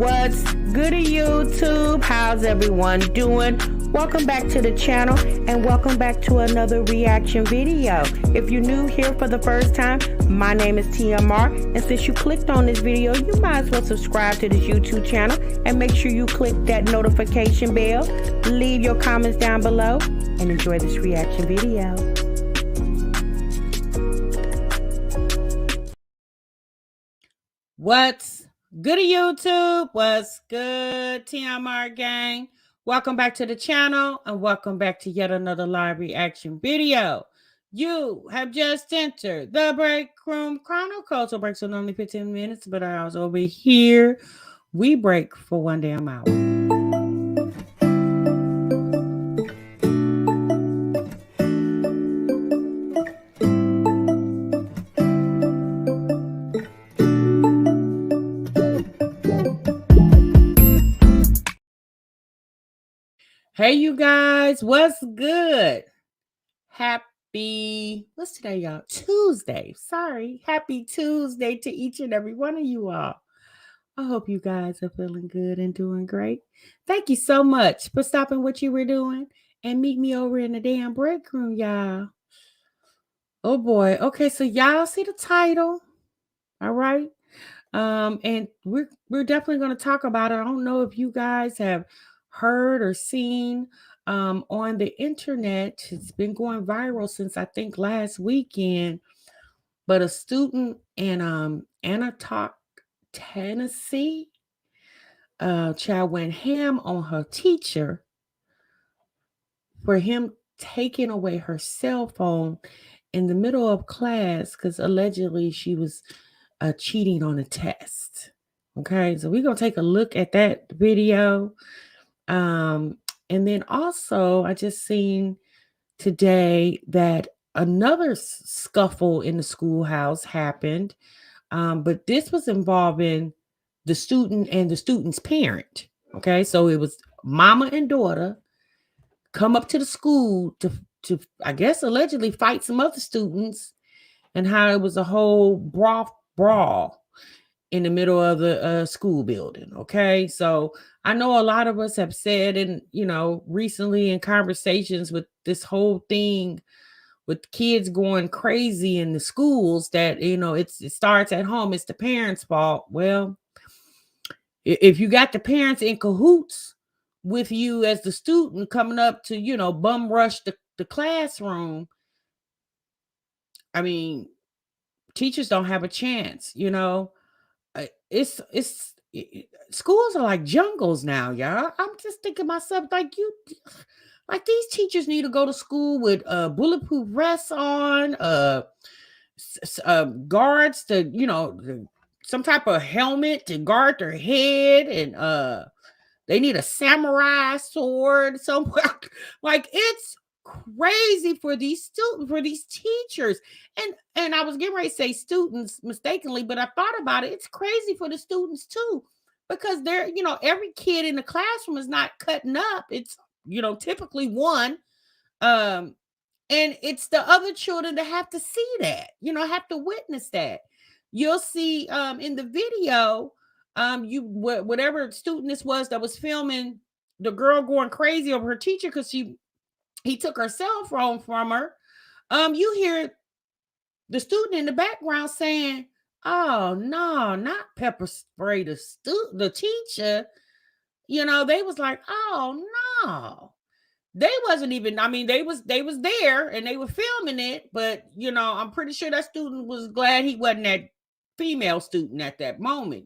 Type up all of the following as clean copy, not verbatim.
What's good, YouTube? How's everyone doing? Welcome back to the channel and welcome back to another reaction video. If you're new here for the first time, my name is TMR, and since you clicked on this video, you might as well subscribe to this YouTube channel and make sure you click that notification bell. Leave your comments down below and enjoy this reaction video. What's good, YouTube? What's good, TMR gang? Welcome back to the channel and welcome back to yet another live reaction video. You have just entered the Break Room Chronicles. So breaks are only 15 minutes, but I was over here. We break for one damn hour. Hey, you guys, what's good? What's today, y'all? Tuesday. Sorry. Happy Tuesday to each and every one of you all. I hope you guys are feeling good and doing great. Thank you so much for stopping what you were doing and meet me over in the damn break room, y'all. Oh boy. Okay, so y'all see the title. All right. And we're definitely going to talk about it. I don't know if you guys have heard or seen on the internet. It's been going viral since I think last weekend. But a student in Anacostia, Tennessee, child went ham on her teacher for him taking away her cell phone in the middle of class because allegedly she was cheating on a test. Okay, so we're gonna take a look at that video. And then also I just seen today that another scuffle in the schoolhouse happened, but this was involving the student and the student's parent. Okay, so it was mama and daughter come up to the school to I guess allegedly fight some other students, and how it was a whole brawl in the middle of the school building. Okay, so I know a lot of us have said, and recently in conversations with this whole thing with kids going crazy in the schools, that it starts at home. It's the parents' fault. Well, if you got the parents in cahoots with you as the student coming up to bum rush the classroom, I mean, teachers don't have a chance. Schools are like jungles now, y'all. I'm just thinking myself, like these teachers need to go to school with bulletproof vests on, guards to some type of helmet to guard their head, and they need a samurai sword somewhere. Like, it's crazy for these teachers. And I was getting ready to say students mistakenly, but I thought about it. It's crazy for the students too, because they're every kid in the classroom is not cutting up. It's typically one, and it's the other children that have to see that, have to witness that. You'll see in the video, whatever student this was that was filming the girl going crazy over her teacher because he took her cell phone from her. You hear the student in the background saying, "Oh no, not pepper spray the teacher." They was like, "Oh no." They wasn't even, they was there and they were filming it, but I'm pretty sure that student was glad he wasn't that female student at that moment,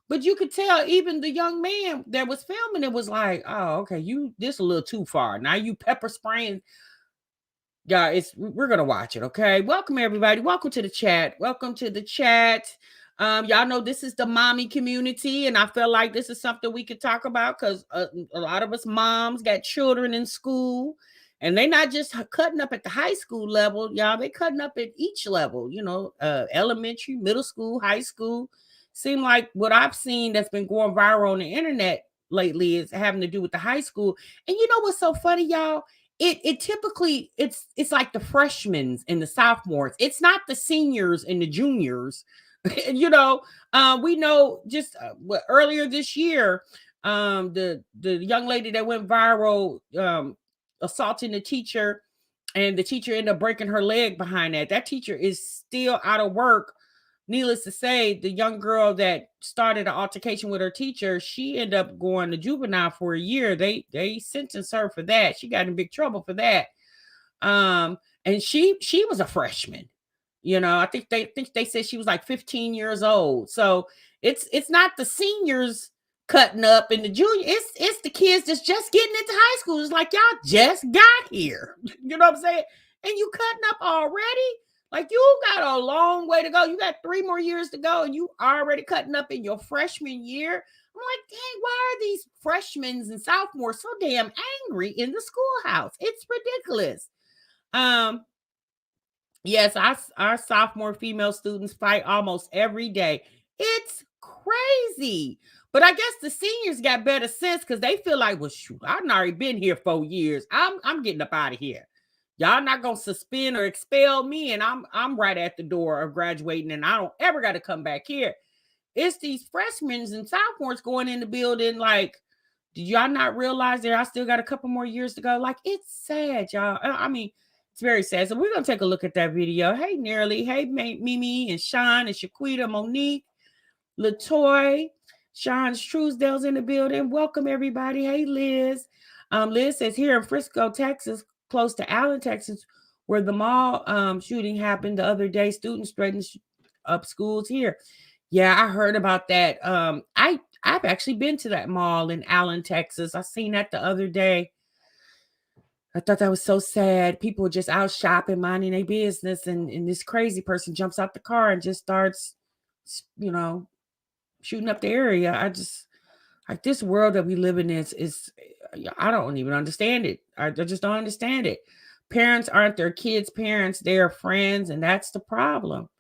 But you could tell even the young man that was filming it was like, "Oh, okay, this a little too far. Now you pepper spraying." Yeah, we're gonna watch it. Okay, welcome everybody. Welcome to the chat. Welcome to the chat. Y'all know this is the mommy community, and I feel like this is something we could talk about because a lot of us moms got children in school, and they not just cutting up at the high school level, y'all. They cutting up at each level, elementary, middle school, high school. Seem like what I've seen that's been going viral on the internet lately is having to do with the high school. And you know what's so funny, y'all? It typically it's like the freshmen and the sophomores. It's not the seniors and the juniors you know, we know just earlier this year, the young lady that went viral, assaulting the teacher, and the teacher ended up breaking her leg behind that. That teacher is still out of work. Needless to say, the young girl that started an altercation with her teacher, she ended up going to juvenile for a year. They sentenced her for that. She got in big trouble for that. And she was a freshman. I think they said she was like 15 years old. So it's not the seniors cutting up in the junior. It's the kids that's just getting into high school. It's like y'all just got here. You know what I'm saying? And you cutting up already? Like you got a long way to go. You got 3 more years to go, and you already cutting up in your freshman year. I'm like, dang, why are these freshmen and sophomores so damn angry in the schoolhouse? It's ridiculous. Um, Yes, our sophomore female students fight almost every day. It's crazy. But I guess the seniors got better sense because they feel like, well, shoot, I've already been here 4 years. I'm getting up out of here. Y'all not gonna suspend or expel me, and I'm right at the door of graduating, and I don't ever got to come back here. It's these freshmen and sophomores going in the building like, did y'all not realize that I still got a couple more years to go? Like, it's sad, y'all. I mean, it's very sad. So we're gonna take a look at that video. Hey, Nearly. Hey, Mimi and Sean and Shaquita, Monique, Latoy, Sean Truesdale's in the building. Welcome everybody. Hey, Liz. Liz says here in Frisco, Texas, close to Allen, Texas, where the mall shooting happened the other day. Students threatened up schools here. Yeah, I heard about that. I've actually been to that mall in Allen, Texas. I seen that the other day. I thought that was so sad. People were just out shopping, minding their business, and this crazy person jumps out the car and just starts, you know, shooting up the area. I just like this world that we live in is I don't even understand it. I just don't understand it. Parents aren't their kids' parents; they are friends, and that's the problem.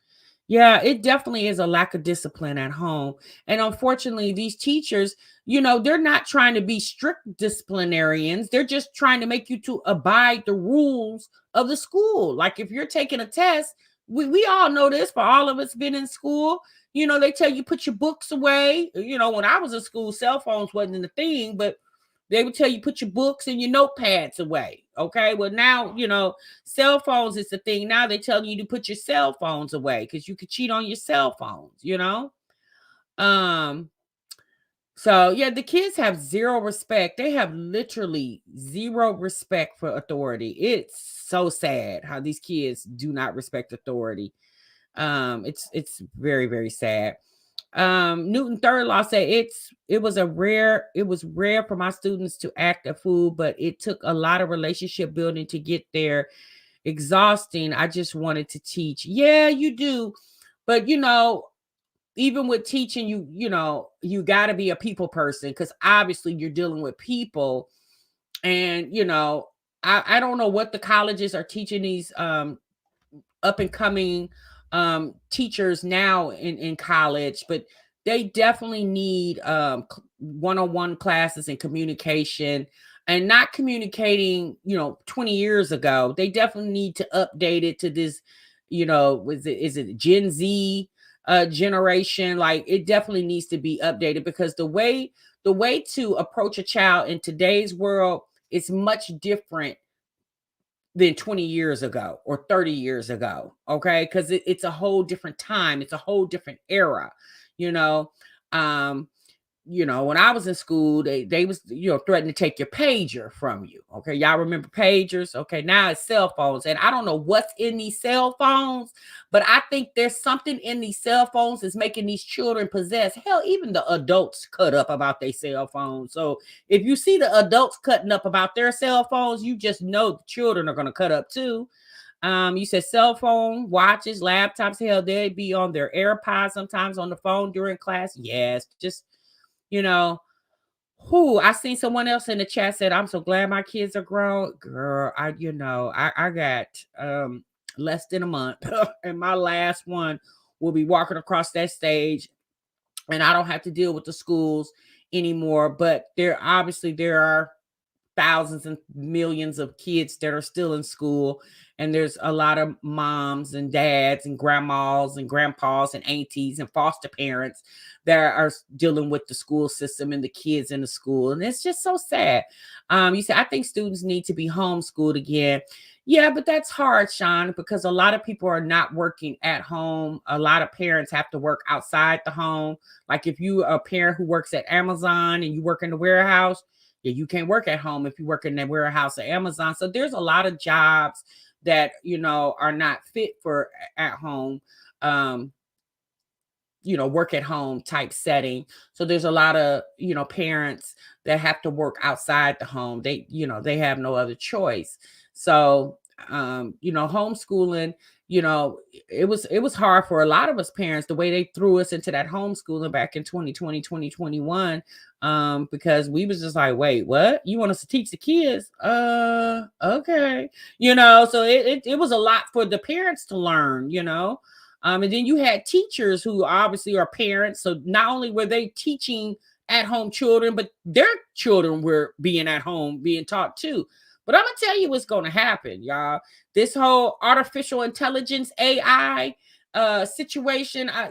Yeah, it definitely is a lack of discipline at home. And unfortunately, these teachers, they're not trying to be strict disciplinarians. They're just trying to make you to abide the rules of the school. Like if you're taking a test, we all know this, for all of us been in school. They tell you put your books away. When I was in school, cell phones wasn't a thing, but they would tell you put your books and your notepads away. Okay. Well, now, cell phones is the thing. Now they tell you to put your cell phones away because you could cheat on your cell phones. Um, so yeah, the kids have zero respect. They have literally zero respect for authority. It's so sad how these kids do not respect authority. It's very, very sad. Newton Third Law said it was rare for my students to act a fool, but it took a lot of relationship building to get there. Exhausting. I just wanted to teach. Yeah, you do. But even with teaching, you got to be a people person because obviously you're dealing with people. And I don't know what the colleges are teaching these up and coming teachers now in college, but they definitely need one-on-one classes in communication, and not communicating 20 years ago. They definitely need to update it to this, is it Gen Z generation. Like it definitely needs to be updated because the way to approach a child in today's world is much different than 20 years ago or 30 years ago. Okay. Because it's a whole different time. It's a whole different era. You know, um, when I was in school, they was, threatening to take your pager from you. Okay. Y'all remember pagers? Okay. Now it's cell phones. And I don't know what's in these cell phones, but I think there's something in these cell phones that's making these children possess. Hell, even the adults cut up about their cell phones. So if you see the adults cutting up about their cell phones, you just know the children are going to cut up too. You said cell phone, watches, laptops. Hell, they'd be on their AirPods sometimes on the phone during class. Yes, just I seen someone else in the chat said, I'm so glad my kids are grown. Girl, I got less than a month and my last one will be walking across that stage and I don't have to deal with the schools anymore. But there are thousands and millions of kids that are still in school, and there's a lot of moms and dads and grandmas and grandpas and aunties and foster parents that are dealing with the school system and the kids in the school, and it's just so sad. You said I think students need to be homeschooled again. Yeah, but that's hard, Sean, because a lot of people are not working at home. A lot of parents have to work outside the home. Like if you are a parent who works at Amazon and you work in the warehouse, yeah, you can't work at home if you work in the warehouse at Amazon. So there's a lot of jobs that are not fit for at home. Um, work at home type setting. So there's a lot of, parents that have to work outside the home. They have no other choice. So, homeschooling, it was hard for a lot of us parents the way they threw us into that homeschooling back in 2020, 2021, because we was just like, wait, what? You want us to teach the kids? Okay. So it was a lot for the parents to learn. And then you had teachers who obviously are parents. So not only were they teaching at home children, but their children were being at home, being taught too. But I'm going to tell you what's going to happen, y'all. This whole artificial intelligence, AI situation, I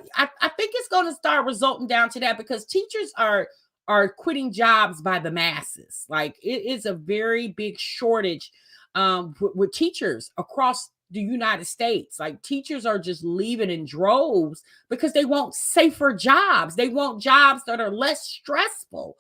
think it's going to start resulting down to that, because teachers are quitting jobs by the masses. Like, it is a very big shortage with teachers across the United States. Like, teachers are just leaving in droves because they want safer jobs. They want jobs that are less stressful,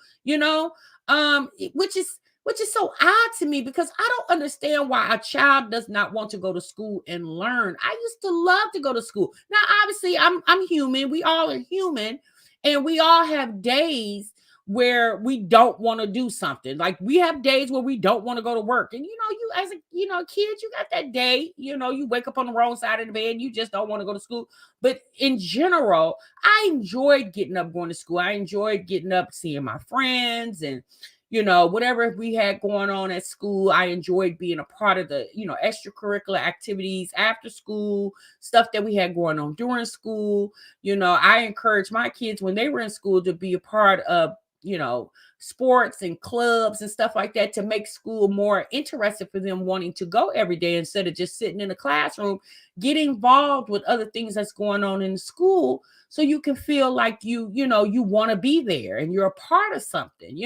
which is so odd to me, because I don't understand why a child does not want to go to school and learn. I used to love to go to school. Now, obviously, I'm human. We all are human, and we all have days where we don't want to do something. Like, we have days where we don't want to go to work. And you as a kid, you got that day, you wake up on the wrong side of the bed, you just don't want to go to school. But in general, I enjoyed getting up, going to school. I enjoyed getting up, seeing my friends, and whatever we had going on at school. I enjoyed being a part of the, extracurricular activities after school, stuff that we had going on during school. I encouraged my kids when they were in school to be a part of, sports and clubs and stuff like that, to make school more interesting for them, wanting to go every day instead of just sitting in the classroom. Get involved with other things that's going on in the school, so you can feel like you want to be there and you're a part of something.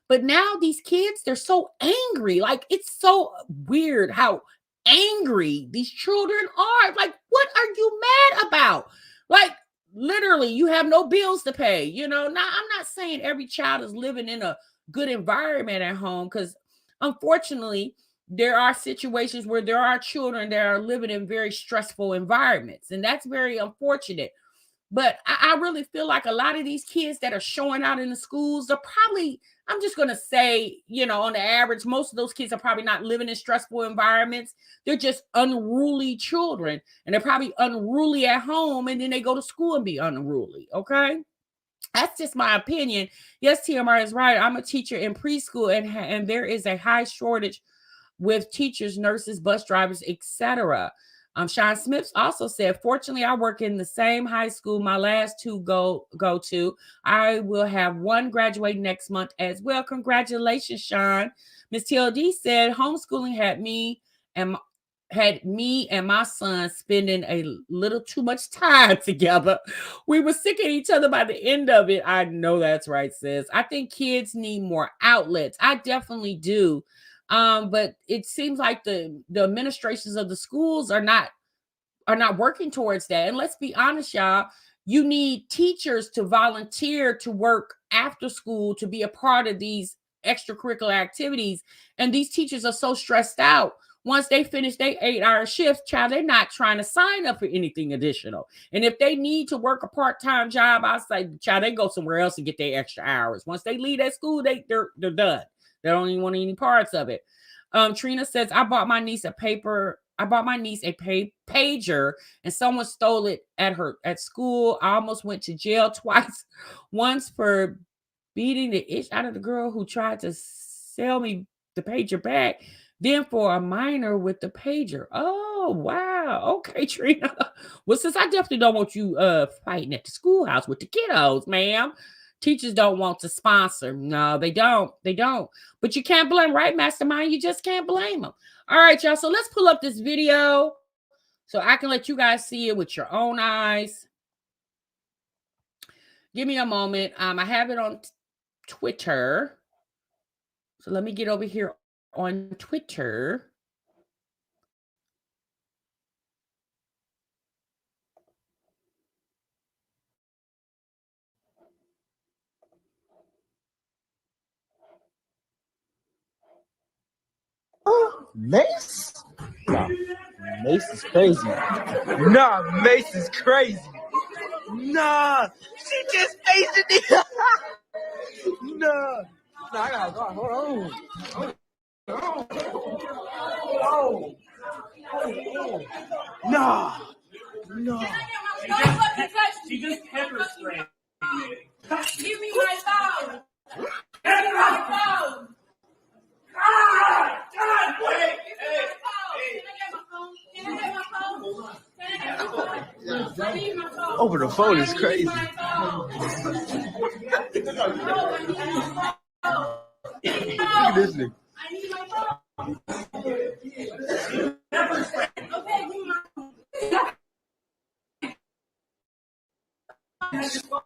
But now these kids, they're so angry. Like, it's so weird how angry these children are. Like, what are you mad about? Like, literally, you have no bills to pay. Now, I'm not saying every child is living in a good environment at home, because unfortunately, there are situations where there are children that are living in very stressful environments, and that's very unfortunate. But I really feel like a lot of these kids that are showing out in the schools are probably, I'm just going to say, on the average, most of those kids are probably not living in stressful environments. They're just unruly children, and they're probably unruly at home, and then they go to school and be unruly. Okay. That's just my opinion. Yes, TMR is right. I'm a teacher in preschool, and there is a high shortage with teachers, nurses, bus drivers, etc. Sean Smith also said, fortunately, I work in the same high school my last two go to. I will have one graduate next month as well. Congratulations, Sean. Miss TLD said, homeschooling had me and my son spending a little too much time together. We were sick of each other by the end of it. I know that's right, sis. I think kids need more outlets. I definitely do. But it seems like the administrations of the schools are not working towards that. And let's be honest, y'all, you need teachers to volunteer to work after school, to be a part of these extracurricular activities. And these teachers are so stressed out. Once they finish their 8-hour shifts, child, they're not trying to sign up for anything additional. And if they need to work a part-time job, I say, child, they go somewhere else and get their extra hours. Once they leave that school, they're done. They don't even want any parts of it. Trina says, I bought my niece a pager, and someone stole it at school. I almost went to jail twice. Once for beating the ish out of the girl who tried to sell me the pager back. Then for a minor with the pager. Oh, wow. Okay, Trina. Well, since I definitely don't want you fighting at the schoolhouse with the kiddos, ma'am. Teachers don't want to sponsor. No, they don't. They don't. But you can't blame, right, Mastermind? You just can't blame them. All right, y'all. So let's pull up this video so I can let you guys see it with your own eyes. Give me a moment. I have it on Twitter. So let me get over here on Twitter. Mace? Nah, Mace is crazy. Nah, Mace is crazy. Nah, she just faced it. Nah, I gotta go. Hold on. Nah. She just pepper sprayed. Give me my phone. Give me my phone. God, wait. Over the phone is crazy. Look at this nigga. I need my phone. Okay, give me my phone.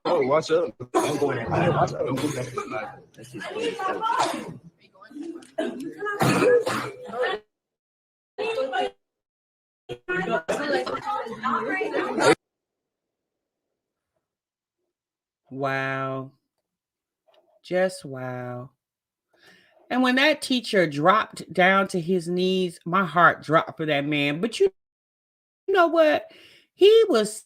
Oh, watch out. I'm going in. Watch out. Wow. Just wow. And when that teacher dropped down to his knees, my heart dropped for that man. But you know what? He was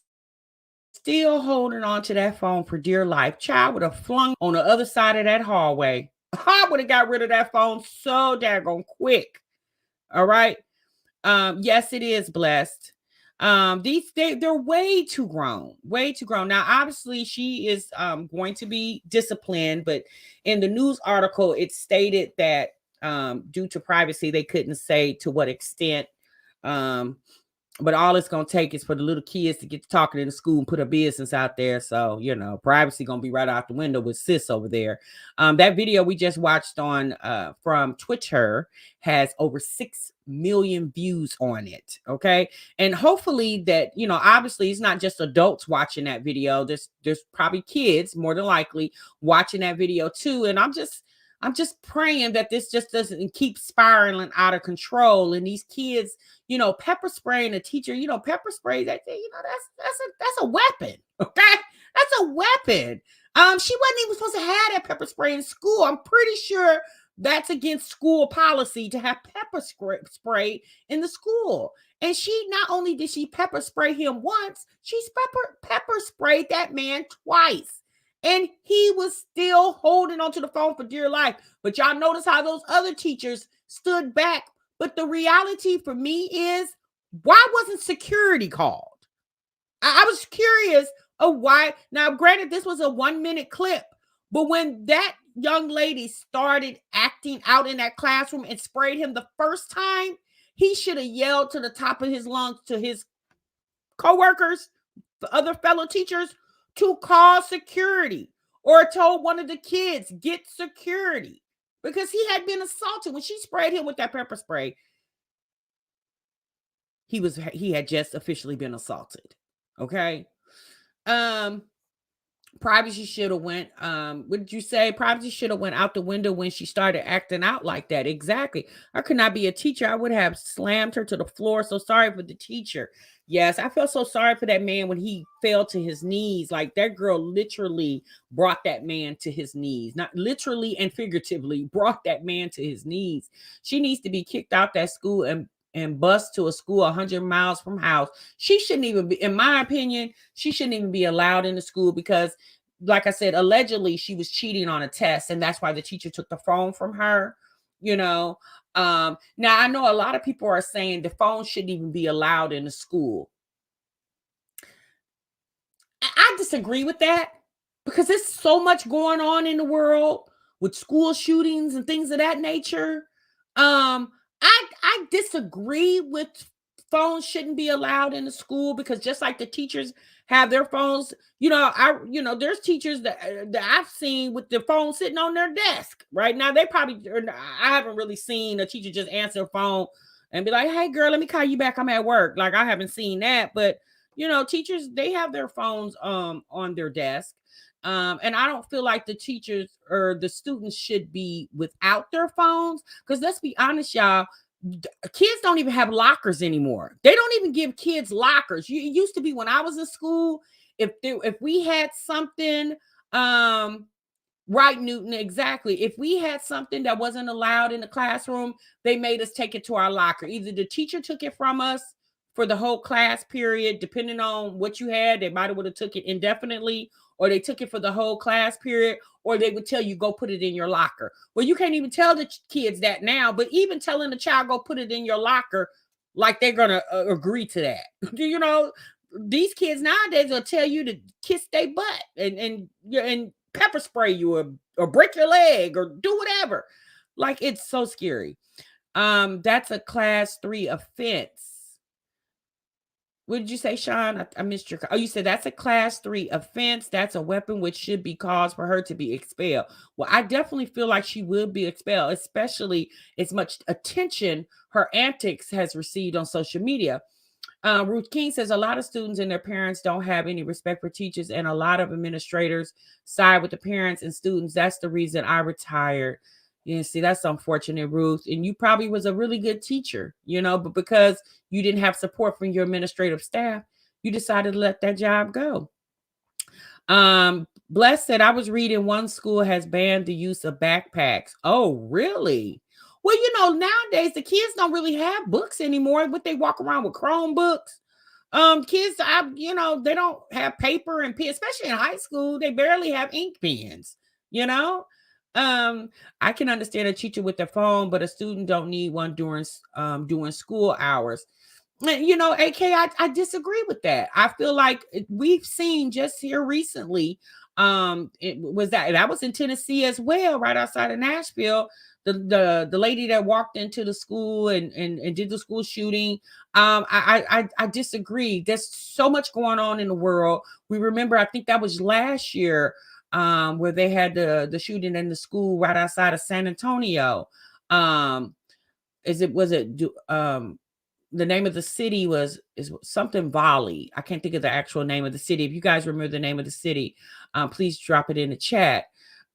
still holding on to that phone for dear life. Child would have flung on the other side of that hallway. I would have got rid of that phone so daggone quick. All right. Yes, it is blessed. They're way too grown. Now, obviously, she is going to be disciplined, but in the news article, it stated that due to privacy, they couldn't say to what extent. But all it's going to take is for the little kids to get to talking in the school and put a business out there. So, privacy going to be right out the window with sis over there. That video we just watched on from Twitter has over 6 million views on it. Okay. And hopefully that, obviously it's not just adults watching that video. There's probably kids more than likely watching that video too. And I'm just praying that this just doesn't keep spiraling out of control. And these kids, pepper spraying a teacher, pepper spray, that's a weapon. Okay. That's a weapon. She wasn't even supposed to have that pepper spray in school. I'm pretty sure that's against school policy to have pepper spray in the school. And she, not only did she pepper spray him once, she's pepper sprayed that man twice. And he was still holding onto the phone for dear life. But y'all notice how those other teachers stood back. But the reality for me is, why wasn't security called? I was curious of why. Now, granted, this was a 1-minute clip. But when that young lady started acting out in that classroom and sprayed him the first time, he should have yelled to the top of his lungs to his coworkers, the other fellow teachers, to call security, or told one of the kids, get security, because he had been assaulted. When she sprayed him with that pepper spray, he had just officially been assaulted. Okay. Privacy should have went, what did you say? Privacy should have went out the window when she started acting out like that. Exactly. I could not be a teacher. I would have slammed her to the floor. So sorry for the teacher. Yes, I felt so sorry for that man when he fell to his knees. Like, that girl literally brought that man to his knees. Not literally and figuratively brought that man to his knees. She needs to be kicked out that school and bused to a school 100 miles from house. She shouldn't even be, in my opinion, she shouldn't even be allowed in the school because, like I said, allegedly she was cheating on a test, and that's why the teacher took the phone from her. Now I know a lot of people are saying the phone shouldn't even be allowed in the school. I disagree with that because there's so much going on in the world with school shootings and things of that nature. I disagree with phones shouldn't be allowed in the school, because just like the teachers have their phones, there's teachers that I've seen with their phone sitting on their desk right now. They probably, I haven't really seen a teacher just answer a phone and be like, hey girl, let me call you back, I'm at work. Like, I haven't seen that. But teachers, they have their phones on their desk. And I don't feel like the teachers or the students should be without their phones, because let's be honest, y'all, kids don't even have lockers anymore. They don't even give kids lockers. It used to be when I was in school, if we had something, right, Newton, exactly. If we had something that wasn't allowed in the classroom, they made us take it to our locker. Either the teacher took it from us for the whole class period, depending on what you had. They might have would have took it indefinitely, or they took it for the whole class period, or they would tell you, go put it in your locker. Well, you can't even tell the kids that now, but even telling the child, go put it in your locker, like they're going to agree to that. These kids nowadays will tell you to kiss their butt and pepper spray you or break your leg or do whatever. Like, it's so scary. That's a class 3 offense. What did you say, Sean? I missed your. Oh, you said that's a class 3 offense. That's a weapon which should be cause for her to be expelled. Well, I definitely feel like she will be expelled, especially as much attention her antics has received on social media. Ruth King says a lot of students and their parents don't have any respect for teachers, and a lot of administrators side with the parents and students. That's the reason I retired. You see, that's unfortunate, Ruth. And you probably was a really good teacher, but because you didn't have support from your administrative staff, you decided to let that job go. Bless said, I was reading one school has banned the use of backpacks. Oh, really? Well, nowadays the kids don't really have books anymore, but they walk around with Chromebooks. Kids, they don't have paper and pen, especially in high school. They barely have ink pens, I can understand a teacher with their phone, but a student don't need one during school hours. AK, I disagree with that. I feel like we've seen just here recently, it was that was in Tennessee as well, right outside of Nashville. The lady that walked into the school and did the school shooting. I disagree. There's so much going on in the world. We remember, I think that was last year, where they had the shooting in the school right outside of San Antonio. The name of the city is something Valley. I can't think of the actual name of the city. If you guys remember the name of the city, please drop it in the chat.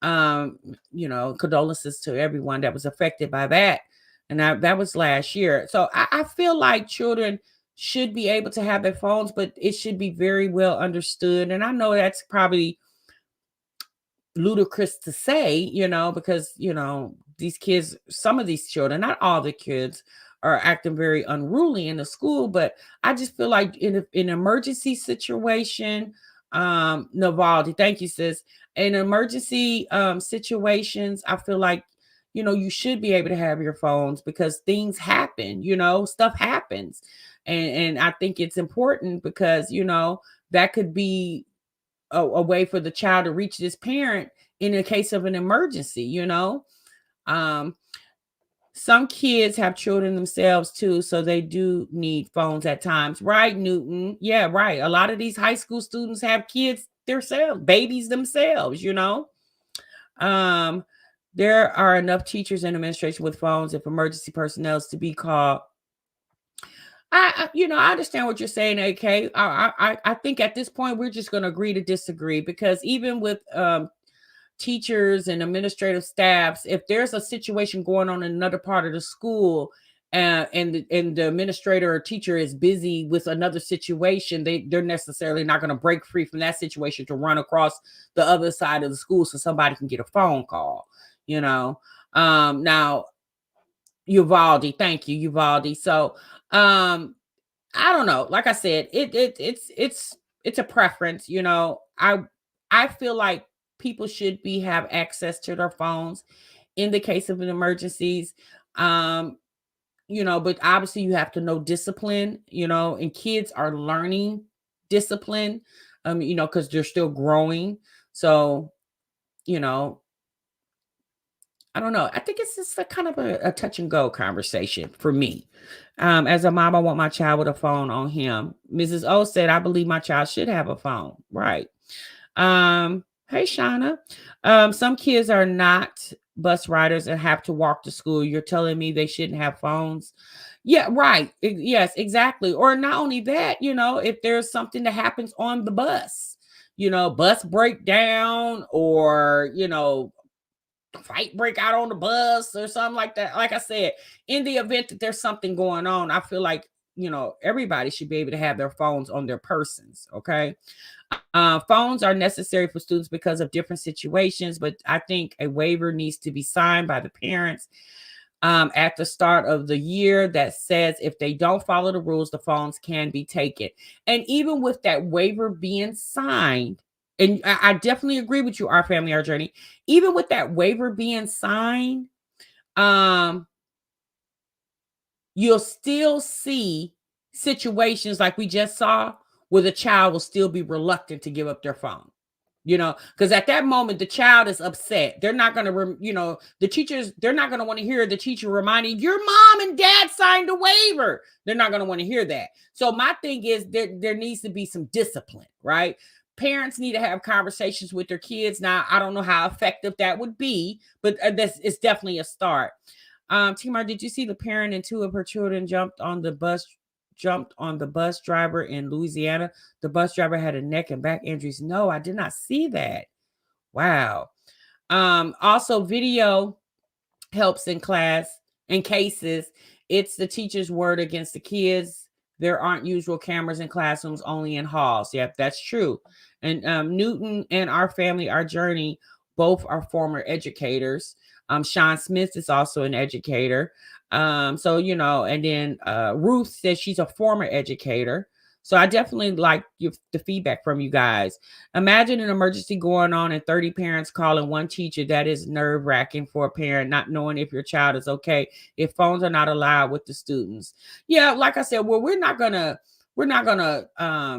Condolences to everyone that was affected by that. And that was last year. So I feel like children should be able to have their phones, but it should be very well understood. And I know that's probably ludicrous to say, because, these kids, some of these children, not all the kids, are acting very unruly in the school. But I just feel like in an emergency situation, Navaldi, thank you, sis. In emergency situations, I feel like, you should be able to have your phones, because things happen, stuff happens. And I think it's important because, that could be a way for the child to reach this parent in the case of an emergency. Some kids have children themselves too, so they do need phones at times, right, Newton? Yeah, right. A lot of these high school students have kids themselves, babies themselves. There are enough teachers and administration with phones if emergency personnel is to be called. I understand what you're saying, AK. I think at this point we're just going to agree to disagree, because even with teachers and administrative staffs, if there's a situation going on in another part of the school, and the administrator or teacher is busy with another situation, they're necessarily not going to break free from that situation to run across the other side of the school so somebody can get a phone call. Now, Uvalde, thank you, Uvalde. So I don't know. Like I said, it's a preference. I feel like people should have access to their phones in the case of an emergencies. But obviously you have to know discipline, and kids are learning discipline, because they're still growing. So, I don't know. I think it's just a kind of a touch and go conversation for me. As a mom, I want my child with a phone on him. Mrs. O said, I believe my child should have a phone. Right. Hey, Shauna. Some kids are not bus riders and have to walk to school. You're telling me they shouldn't have phones? Yeah, right. Yes, exactly. Or not only that, if there's something that happens on the bus, bus breakdown or, fight break out on the bus or something like that. Like I said, in the event that there's something going on, I feel like, everybody should be able to have their phones on their persons. Okay. Phones are necessary for students because of different situations, but I think a waiver needs to be signed by the parents at the start of the year that says if they don't follow the rules, the phones can be taken. And even with that waiver being signed, and I definitely agree with you, Our Family, Our Journey, even with that waiver being signed, you'll still see situations like we just saw where the child will still be reluctant to give up their phone. Because at that moment, the child is upset. They're not going to, the teachers, they're not going to want to hear the teacher reminding your mom and dad signed a waiver. They're not going to want to hear that. So my thing is there needs to be some discipline, right? Parents need to have conversations with their kids. Now, I don't know how effective that would be, but it's definitely a start. Timar, did you see the parent and two of her children jumped on the bus driver in Louisiana? The bus driver had a neck and back injuries. No, I did not see that. Wow. Also, video helps in class in cases. It's the teacher's word against the kids. There aren't usual cameras in classrooms, only in halls. Yep, that's true. And Newton and Our Family, Our Journey, both are former educators. Sean Smith is also an educator. And then Ruth says she's a former educator. So I definitely like the feedback from you guys. Imagine an emergency going on and 30 parents calling one teacher. That is nerve-wracking for a parent, not knowing if your child is okay, if phones are not allowed with the students. Yeah, like I said, well, we're not gonna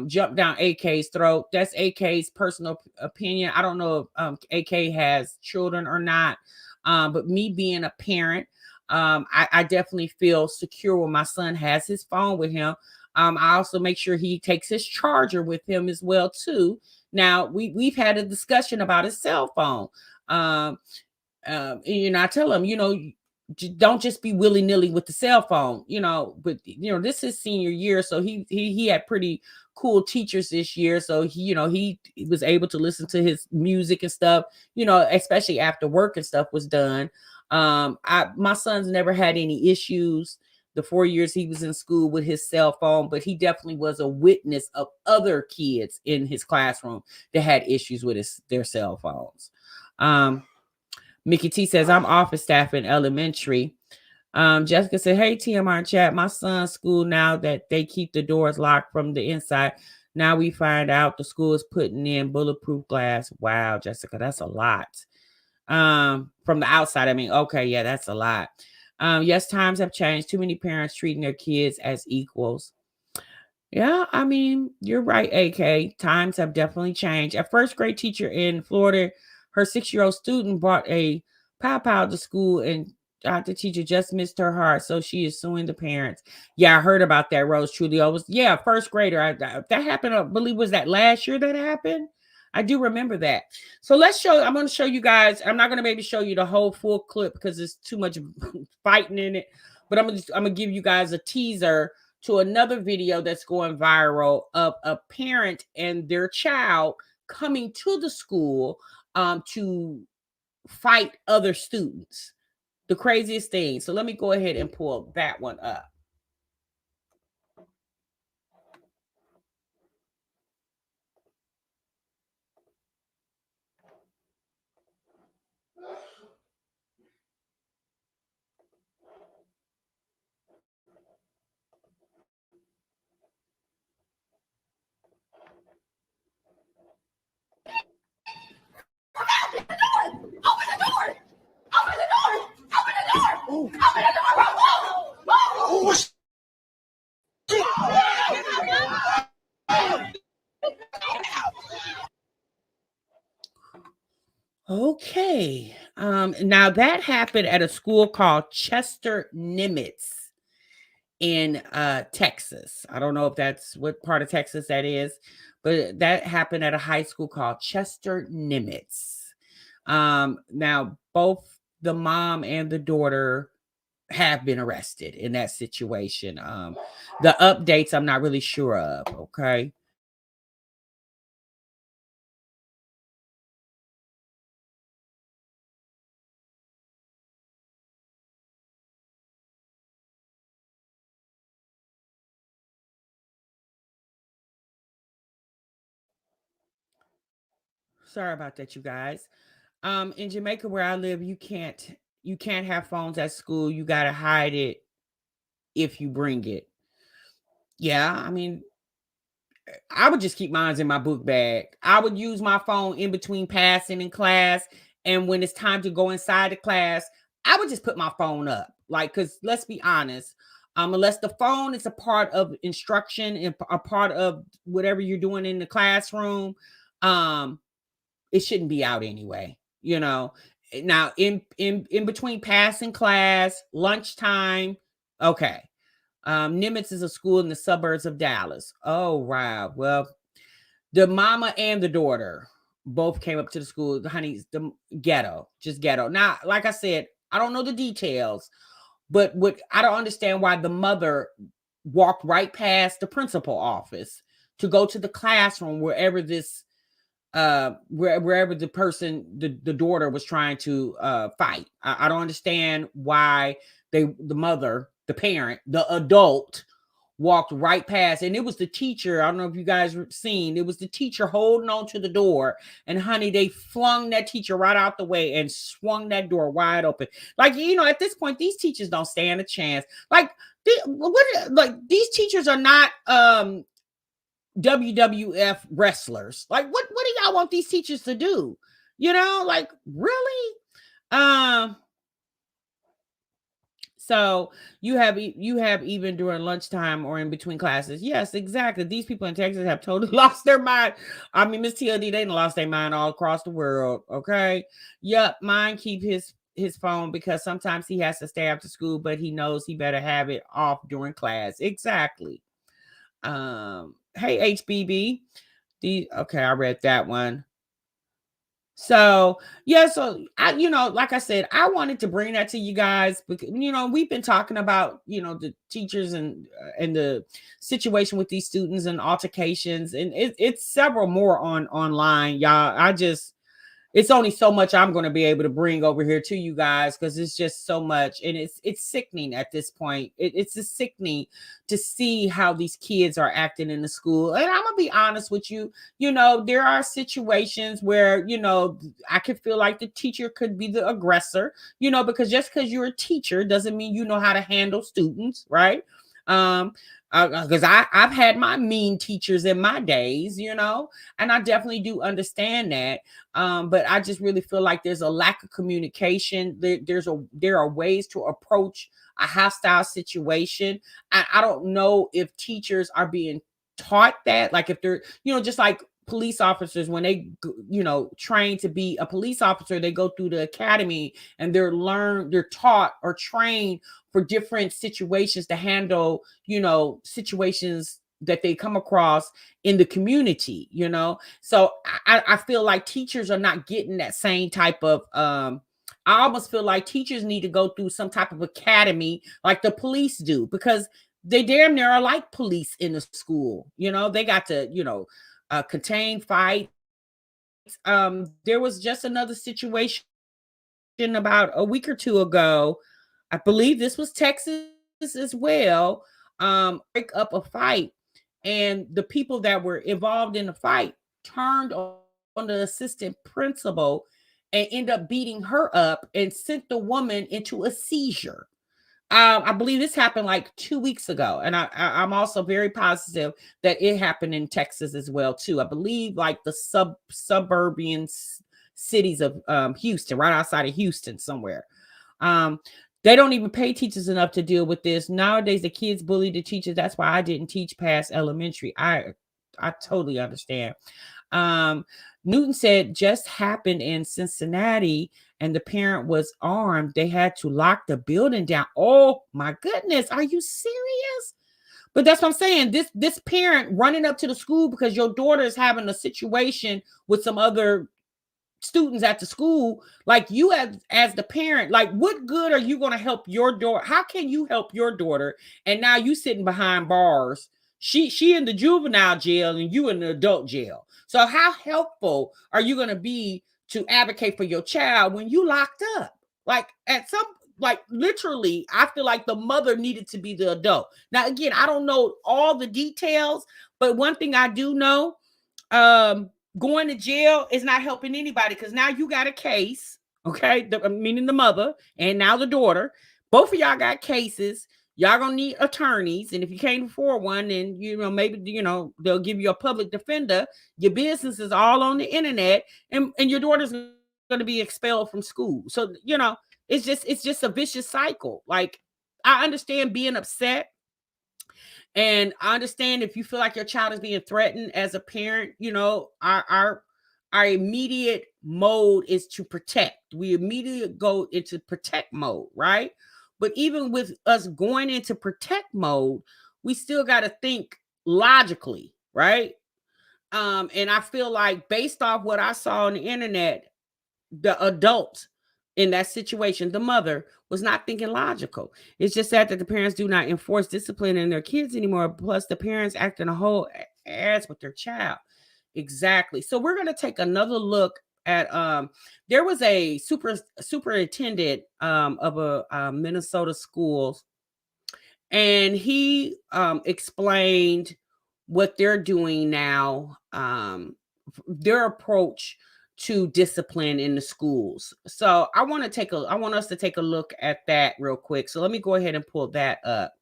jump down AK's throat. That's AK's personal opinion. I don't know if AK has children or not. But me being a parent, I definitely feel secure when my son has his phone with him. I also make sure he takes his charger with him as well too. Now we've had a discussion about his cell phone. I tell him, don't just be willy-nilly with the cell phone, but this is senior year. So he had pretty cool teachers this year. So he was able to listen to his music and stuff, especially after work and stuff was done. My son's never had any issues the 4 years he was in school with his cell phone, but he definitely was a witness of other kids in his classroom that had issues with their cell phones. Mickey T says, I'm office staff in elementary. Jessica said, hey, TMR chat, my son's school now that they keep the doors locked from the inside. Now we find out the school is putting in bulletproof glass. Wow, Jessica, that's a lot. From the outside, okay, yeah, that's a lot. Yes, times have changed. Too many parents treating their kids as equals. Yeah, you're right, AK. Times have definitely changed. A first grade teacher in Florida, her 6-year-old student brought a pow to school and the teacher just missed her heart. So she is suing the parents. Yeah, I heard about that, Rose Trulio. First grader. That happened, I believe, was that last year that happened? I do remember that. So I'm going to show you guys. I'm not going to maybe show you the whole full clip because there's too much fighting in it. But I'm going to give you guys a teaser to another video that's going viral of a parent and their child coming to the school to fight other students. The craziest thing. So let me go ahead and pull that one up. Now that happened at a school called Chester Nimitz in Texas. I don't know if that's what part of Texas that is, but that happened at a high school called Chester Nimitz. Now both the mom and the daughter have been arrested in that situation. The updates I'm not really sure of. Okay. Sorry about that, you guys. In Jamaica where I live, you can't have phones at school. You gotta hide it if you bring it. Yeah, I mean, I would just keep mine in my book bag. I would use my phone in between passing in class. And when it's time to go inside the class, I would just put my phone up. Like, because let's be honest, unless the phone is a part of instruction and a part of whatever you're doing in the classroom, um, it shouldn't be out anyway. Now in between passing class, lunchtime, okay. Nimitz is a school in the suburbs of Dallas. Oh, wow. Well, the mama and the daughter both came up to the school. The honey's the ghetto, just ghetto. Now, like I said, I don't know the details, but what I don't understand why the mother walked right past the principal office to go to the classroom wherever this wherever the daughter was trying to fight. I don't understand why the mother, the parent, the adult walked right past, and it was the teacher. I don't know if you guys seen, it was the teacher holding on to the door, and honey, they flung that teacher right out the way and swung that door wide open. Like, at this point, these teachers don't stand a chance. Like, these teachers are not WWF wrestlers. Like, what do y'all want these teachers to do? Like, really? So you have even during lunchtime or in between classes. Yes, exactly. These people in Texas have totally lost their mind. I mean, Miss TLD, they lost their mind all across the world. Okay. Yep. Mine keep his phone because sometimes he has to stay after school, but he knows he better have it off during class. Exactly. Hey, HBB. Okay, I read that one. So yeah, so like I said, I wanted to bring that to you guys because we've been talking about the teachers and the situation with these students and altercations, and it's several more online, y'all. It's only so much I'm going to be able to bring over here to you guys because it's just so much, and it's sickening at this point. It's just sickening to see how these kids are acting in the school. And I'm gonna be honest with you. There are situations where I could feel like the teacher could be the aggressor. Because just because you're a teacher doesn't mean you know how to handle students, right? Because I've had my mean teachers in my days, and I definitely do understand that. But I just really feel like there's a lack of communication. There are ways to approach a hostile situation. I don't know if teachers are being taught that, like if they're, just like police officers, when they train to be a police officer, they go through the academy and they're taught or trained for different situations to handle situations that they come across in the community. So I feel like teachers are not getting that same type of I almost feel like teachers need to go through some type of academy like the police do, because they damn near are like police in the school. They got to contain fights. There was just another situation about a week or two ago. I believe this was Texas as well. Break up a fight, and the people that were involved in the fight turned on the assistant principal and end up beating her up and sent the woman into a seizure. I believe this happened like 2 weeks ago, and I'm also very positive that it happened in Texas as well too. I believe like the suburban cities of Houston, right outside of Houston somewhere. They don't even pay teachers enough to deal with this nowadays. The kids bully the teachers. That's why I didn't teach past elementary. I totally understand. Newton said just happened in Cincinnati and the parent was armed, they had to lock the building down. Oh my goodness, are you serious? But that's what I'm saying. This parent running up to the school because your daughter is having a situation with some other students at the school, like you as the parent, like what good are you going to help your daughter? How can you help your daughter? And now you sitting behind bars. She in the juvenile jail and you in the adult jail. So how helpful are you going to be to advocate for your child when you locked up? Like at some, like literally, I feel like the mother needed to be the adult. Now again, I don't know all the details, but one thing I do know, going to jail is not helping anybody, because now you got a case, okay, meaning the mother and now the daughter. Both of y'all got cases. Y'all gonna need attorneys, and if you can't afford one, then maybe they'll give you a public defender. Your business is all on the internet, and your daughter's gonna be expelled from school. So it's just a vicious cycle. Like, I understand being upset, and I understand if you feel like your child is being threatened as a parent. Our immediate mode is to protect. We immediately go into protect mode, right? But even with us going into protect mode, we still got to think logically, right? And I feel like, based off what I saw on the internet, the adult in that situation, the mother, was not thinking logical. It's just sad that the parents do not enforce discipline in their kids anymore. Plus, the parents acting a whole ass with their child. Exactly. So we're going to take another look at there was a superintendent of a Minnesota schools, and he explained what they're doing now, their approach to discipline in the schools. So I want us to take a look at that real quick. So let me go ahead and pull that up.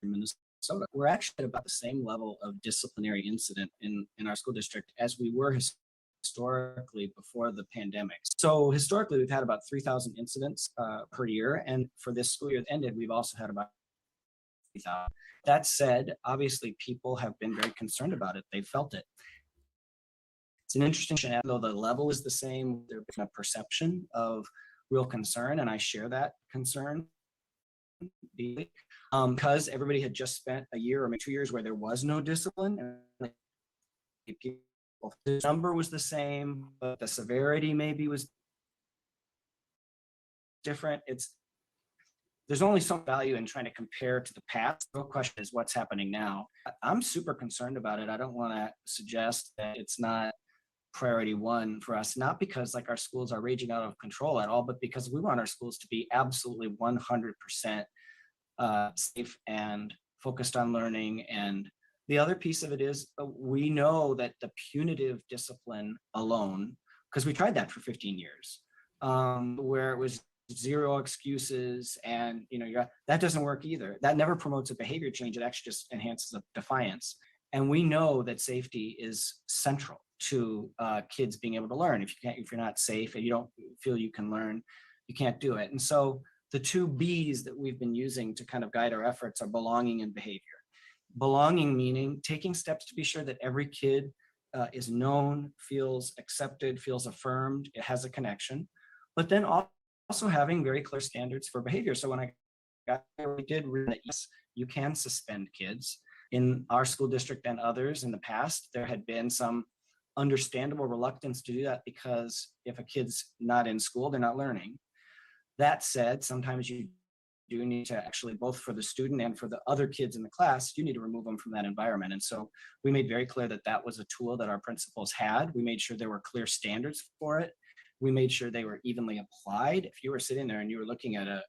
Minnesota, we're actually at about the same level of disciplinary incident in our school district as we were historically before the pandemic. So historically, we've had about 3,000 incidents per year, and for this school year that ended, we've also had about 3,000. That said, obviously, people have been very concerned about it. They felt it. It's an interesting, though the level is the same, there's been a perception of real concern, and I share that concern deeply. Because everybody had just spent a year or maybe 2 years where there was no discipline, and the number was the same, but the severity maybe was different. There's only some value in trying to compare to the past. The real question is what's happening now. I'm super concerned about it. I don't want to suggest that it's not priority one for us, not because like our schools are raging out of control at all, but because we want our schools to be absolutely 100% safe and focused on learning. And the other piece of it is we know that the punitive discipline alone, because we tried that for 15 years, where it was zero excuses, and that doesn't work either. That never promotes a behavior change. It actually just enhances a defiance. And we know that safety is central to kids being able to learn. If you're not safe and you don't feel you can learn, you can't do it. And so the two B's that we've been using to kind of guide our efforts are belonging and behavior. Belonging meaning taking steps to be sure that every kid is known, feels accepted, feels affirmed, it has a connection, but then also having very clear standards for behavior. So when I got there, we did that, yes, you can suspend kids. In our school district and others in the past, there had been some understandable reluctance to do that, because if a kid's not in school, they're not learning. That said, sometimes you do need to actually, both for the student and for the other kids in the class, you need to remove them from that environment. And so we made very clear that that was a tool that our principals had. We made sure there were clear standards for it. We made sure they were evenly applied. If you were sitting there and you were looking at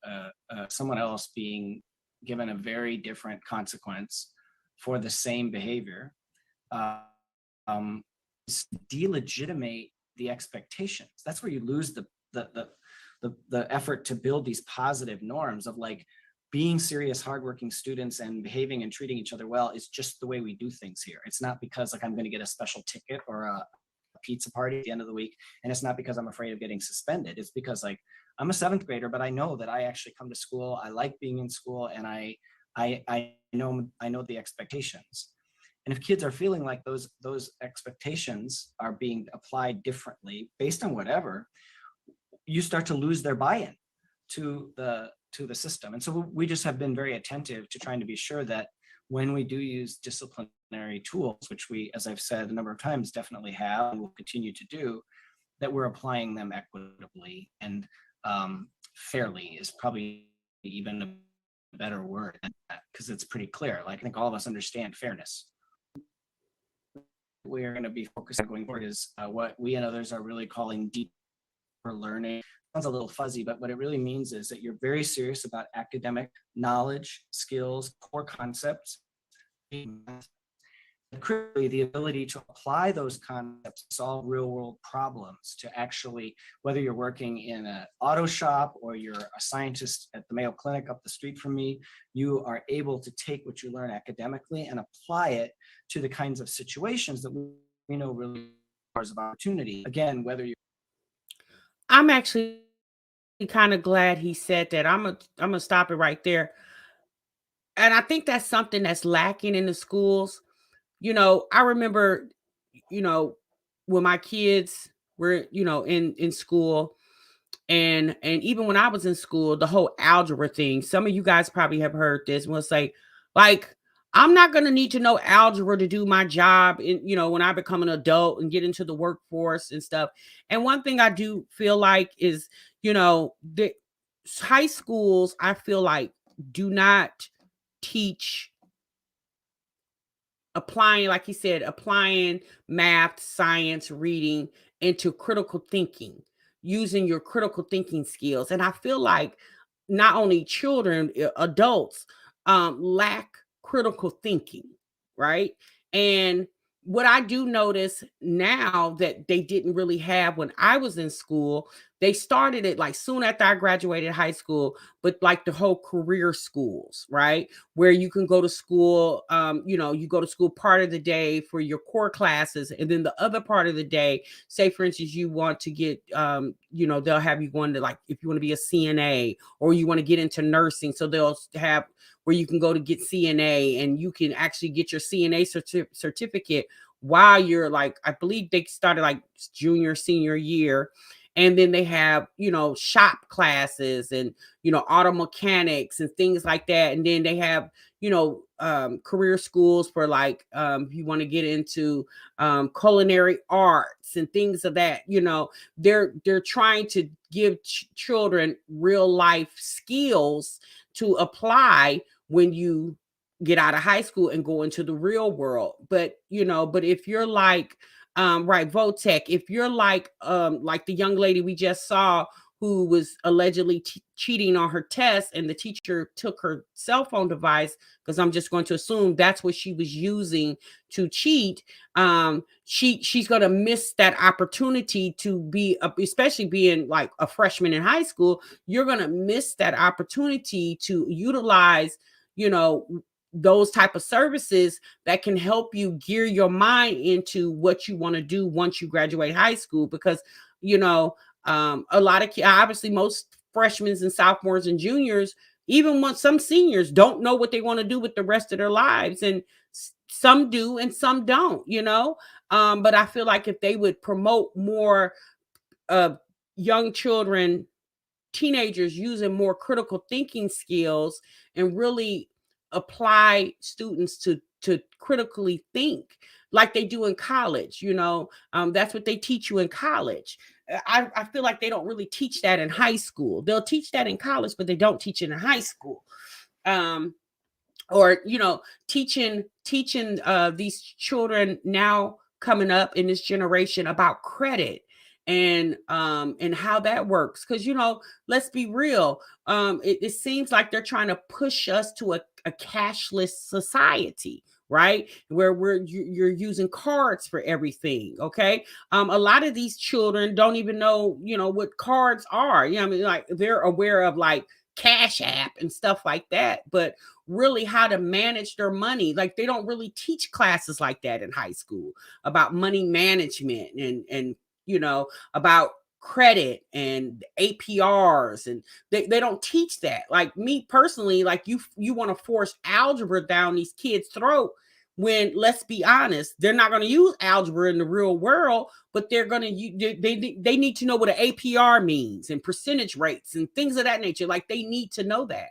someone else being given a very different consequence for the same behavior, delegitimate the expectations. That's where you lose the effort to build these positive norms of like, being serious, hardworking students and behaving and treating each other well is just the way we do things here. It's not because like I'm going to get a special ticket or a pizza party at the end of the week. And it's not because I'm afraid of getting suspended. It's because like I'm a 7th grader, but I know that I actually come to school. I like being in school, and I know the expectations. And if kids are feeling like those expectations are being applied differently based on whatever, you start to lose their buy-in to the system. And so we just have been very attentive to trying to be sure that when we do use disciplinary tools, which we, as I've said a number of times, definitely have and will continue to do, that we're applying them equitably and fairly is probably even a better word than that, because it's pretty clear. Like I think all of us understand fairness. We're going to be focused on going forward is what we and others are really calling deeper learning. Sounds a little fuzzy, but what it really means is that you're very serious about academic knowledge, skills, core concepts, and critically the ability to apply those concepts to solve real world problems, to actually, whether you're working in an auto shop or you're a scientist at the Mayo Clinic up the street from me, you are able to take what you learn academically and apply it to the kinds of situations that we know really are of opportunity. Again, whether you I'm actually kind of glad he said that. I'm gonna stop it right there. And I think that's something that's lacking in the schools. I remember, you know, when my kids were, in school, and even when I was in school, the whole algebra thing. Some of you guys probably have heard this. We'll say, like, I'm not going to need to know algebra to do my job when I become an adult and get into the workforce and stuff. And one thing I do feel like is, the high schools, I feel like, do not teach applying, like he said, applying math, science, reading into critical thinking, using your critical thinking skills. And I feel like not only children, adults lack critical thinking, right? And what I do notice now that they didn't really have when I was in school, they started it like soon after I graduated high school, but like the whole career schools, right? Where you can go to school, you go to school part of the day for your core classes, and then the other part of the day, say for instance, you want to get, they'll have you going to, like, if you want to be a CNA or you want to get into nursing, so they'll have where you can go to get CNA, and you can actually get your CNA certificate while you're, like, I believe they started like junior, senior year. And then they have, shop classes and, auto mechanics and things like that. And then they have, career schools for, like, if you want to get into culinary arts and things of that, they're trying to give children real life skills to apply when you get out of high school and go into the real world. But if you're like, right, Votech, if you're like the young lady we just saw who was allegedly cheating on her test, and the teacher took her cell phone device, because I'm just going to assume that's what she was using to cheat, she's going to miss that opportunity to be, especially being like a freshman in high school, you're going to miss that opportunity to utilize, those type of services that can help you gear your mind into what you want to do once you graduate high school. Because, a lot of obviously most freshmen and sophomores and juniors, even when some seniors, don't know what they want to do with the rest of their lives. And some do and some don't, but I feel like if they would promote more young children, teenagers using more critical thinking skills and really apply students to critically think like they do in college, that's what they teach you in college. I feel like they don't really teach that in high school. They'll teach that in college, but they don't teach it in high school. Or teaching these children now coming up in this generation about credit and how that works. Because let's be real, it seems like they're trying to push us to a cashless society, right? Where you're using cards for everything. Okay. A lot of these children don't even know, what cards are. I mean, like, they're aware of, like, Cash App and stuff like that, but really how to manage their money. Like they don't really teach classes like that in high school about money management and about credit and APRs, and they don't teach that. Like me personally, like you want to force algebra down these kids' throat when, let's be honest, they're not going to use algebra in the real world, but they're going to they need to know what an APR means and percentage rates and things of that nature. Like they need to know that.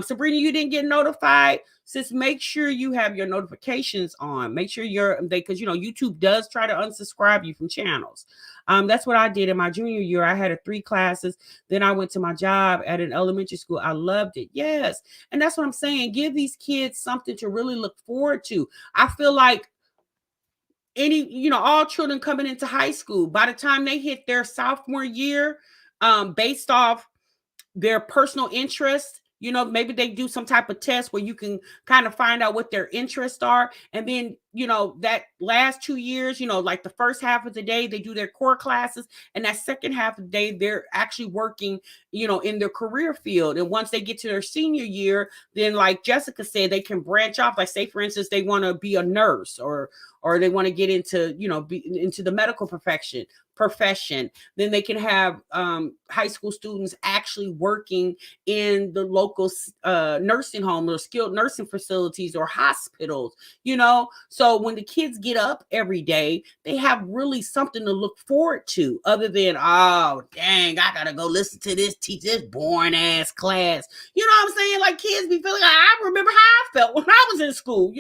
Sabrina, you didn't get notified. Sis, make sure you have your notifications on. Make sure because YouTube does try to unsubscribe you from channels. That's what I did in my junior year. I had 3 classes. Then I went to my job at an elementary school. I loved it. Yes. And that's what I'm saying. Give these kids something to really look forward to. I feel like all children coming into high school, by the time they hit their sophomore year, based off their personal interests, maybe they do some type of test where you can kind of find out what their interests are. And then, that last 2 years, like the first half of the day, they do their core classes. And that second half of the day, they're actually working, in their career field. And once they get to their senior year, then like Jessica said, they can branch off. Like say, for instance, they want to be a nurse or they want to get into, into the medical profession. Then they can have high school students actually working in the local nursing home or skilled nursing facilities or hospitals, So when the kids get up every day, they have really something to look forward to other than, oh, dang, I got to go listen to teach this boring ass class. You know what I'm saying? Like kids be feeling like, I remember how I felt when I was in school,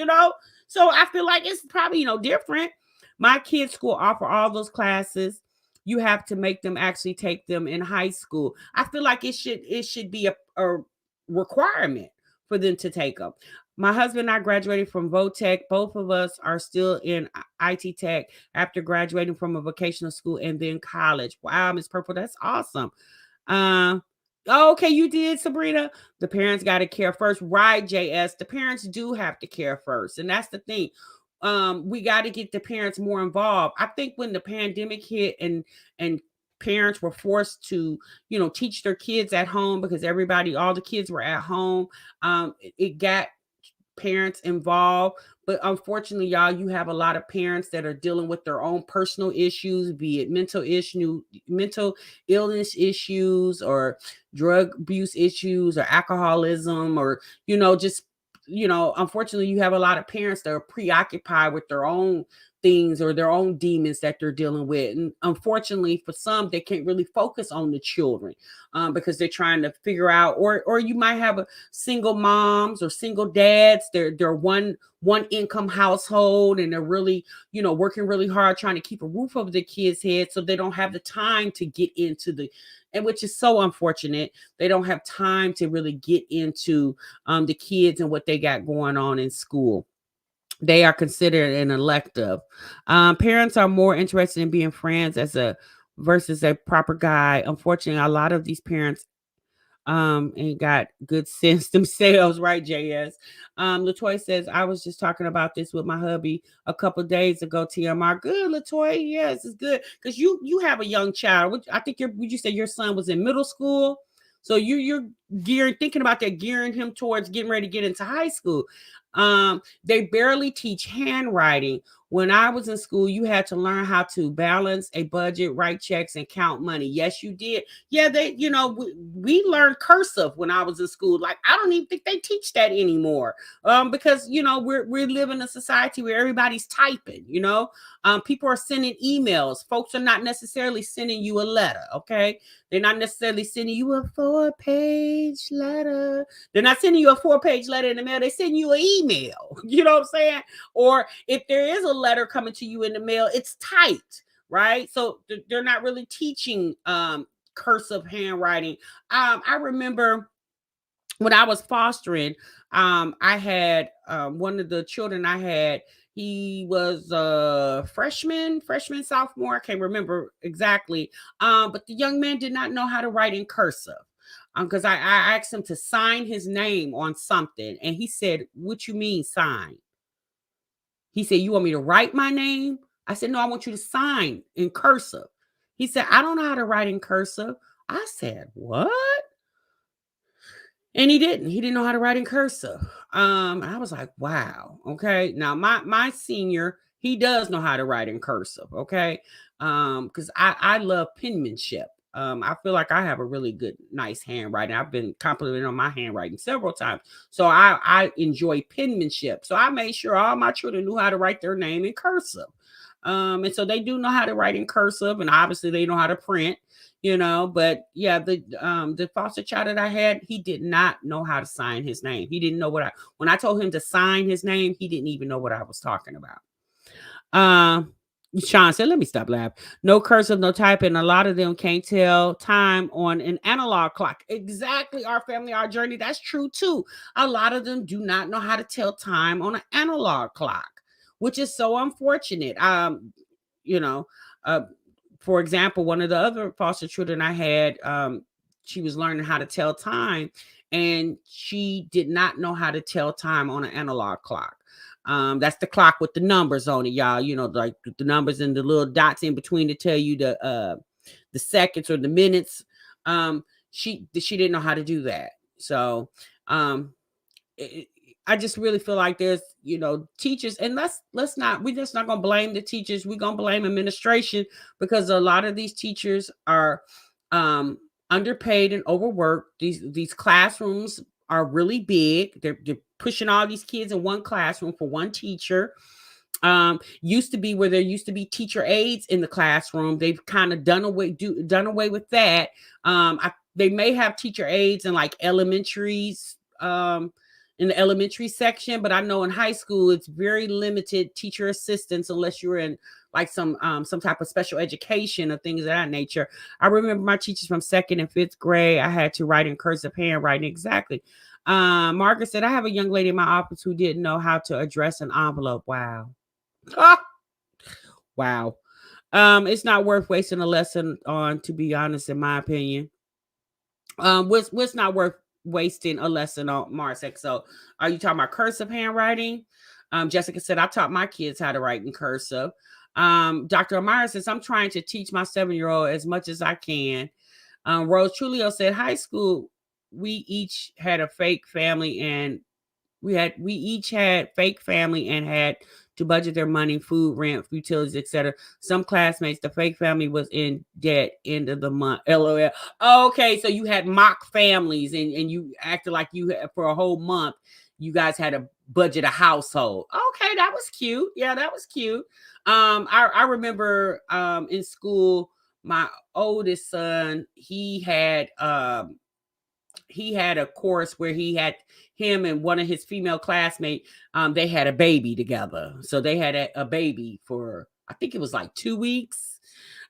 So I feel like it's probably, different. My kids' school offer all those classes. You have to make them actually take them in high school. I feel like it should be a requirement for them to take them. My husband and I graduated from VOTech. Both of us are still in IT tech after graduating from a vocational school and then college. Wow, Miss Purple, that's awesome. Okay, you did, Sabrina. The parents got to care first. Right, JS. The parents do have to care first. And that's the thing. We got to get the parents more involved. I think when the pandemic hit and parents were forced to, teach their kids at home because all the kids were at home, it got parents involved. But unfortunately, y'all, you have a lot of parents that are dealing with their own personal issues, be it mental illness issues or drug abuse issues or alcoholism or, unfortunately, you have a lot of parents that are preoccupied with their own things or their own demons that they're dealing with. And unfortunately, for some, they can't really focus on the children because they're trying to figure out, or you might have a single moms or single dads. They're one income household and they're really, working really hard trying to keep a roof over their kids' heads. So they don't have the time to get into and which is so unfortunate. They don't have time to really get into the kids and what they got going on in school. They are considered an elective. Parents are more interested in being friends versus a proper guy. Unfortunately, a lot of these parents ain't got good sense themselves, right, JS? Latoya says, I was just talking about this with my hubby a couple of days ago. TMR. Good, Latoya. Yes, it's good. Because you have a young child. I think would you say your son was in middle school? So you're thinking about that, gearing him towards getting ready to get into high school. They barely teach handwriting. When I was in school, you had to learn how to balance a budget, write checks, and count money. Yes, you did. Yeah, we learned cursive when I was in school. Like, I don't even think they teach that anymore. Because we're living in a society where everybody's typing. People are sending emails. Folks are not necessarily sending you a letter. Okay, they're not necessarily sending you a 4-page letter. They're not sending you a 4-page letter in the mail. They send you an email. You know what I'm saying? Or if there is a letter coming to you in the mail, it's typed, right? So they're not really teaching cursive handwriting. I remember when I was fostering, I had one of the children I had. He was a freshman, sophomore. I can't remember exactly. But the young man did not know how to write in cursive. Because I asked him to sign his name on something. And he said, what you mean sign? He said, you want me to write my name? I said, no, I want you to sign in cursive. He said, I don't know how to write in cursive. I said, what? And he didn't know how to write in cursive. I was like, wow, okay. Now my senior, he does know how to write in cursive, okay. Because I love penmanship. I feel like I have a really good, nice handwriting. I've been complimented on my handwriting several times. So I enjoy penmanship. So I made sure all my children knew how to write their name in cursive. And so they do know how to write in cursive, and obviously they know how to print, but yeah, the foster child that I had, he did not know how to sign his name. He didn't know when I told him to sign his name, he didn't even know what I was talking about. Sean said, let me stop laughing. No cursive, no typing. A lot of them can't tell time on an analog clock. Exactly. Our family, our journey. That's true too. A lot of them do not know how to tell time on an analog clock, which is so unfortunate. You know, uh, for example, one of the other foster children I had, she was learning how to tell time, and she did not know how to tell time on an analog clock. That's the clock with the numbers on it, y'all. Like the numbers and the little dots in between to tell you the seconds or the minutes. She didn't know how to do that. So I just really feel like there's teachers, and we're just not gonna blame the teachers. We're gonna blame administration, because a lot of these teachers are underpaid and overworked. These classrooms are really big. They're pushing all these kids in one classroom for one teacher. Used to be where there used to be teacher aides in the classroom. They've kind of done away with that. They may have teacher aides in like elementaries, in the elementary section, but I know in high school it's very limited teacher assistants unless you're in like some type of special education or things of that nature. I remember my teachers from 2nd and 5th grade. I had to write in cursive handwriting. Exactly. Margaret said, I have a young lady in my office who didn't know how to address an envelope. Wow. Wow. It's not worth wasting a lesson on, to be honest, in my opinion. What's not worth wasting a lesson on, Marsek? So are you talking about cursive handwriting? Jessica said, I taught my kids how to write in cursive. Dr. Amara says, I'm trying to teach my 7-year-old as much as I can. Rose Trulio said, high school, we each had a fake family, and we each had fake family and had to budget their money, food, rent, utilities, etc. Some classmates, the fake family was in debt end of the month. LOL. Okay, so you had mock families, and you acted like you had, for a whole month, you guys had to budget a household. Okay, that was cute. Yeah, that was cute. I remember in school, my oldest son, he had a course where he had him and one of his female classmates, they had a baby together. So they had a baby for, I think it was like 2 weeks.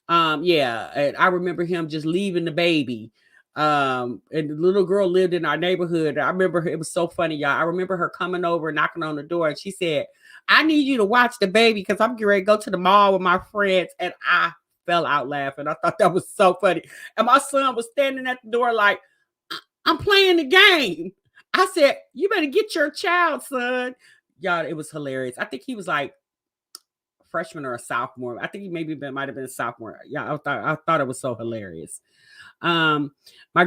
Yeah, and I remember him just leaving the baby. And the little girl lived in our neighborhood. I remember, it was so funny, y'all. I remember her coming over, knocking on the door, and she said, I need you to watch the baby because I'm getting ready to go to the mall with my friends. And I fell out laughing. I thought that was so funny. And my son was standing at the door like, I'm playing the game. I said, you better get your child, son. Y'all, it was hilarious. I think he was like freshman or a sophomore. I think he might have been a sophomore. Yeah, I thought it was so hilarious. My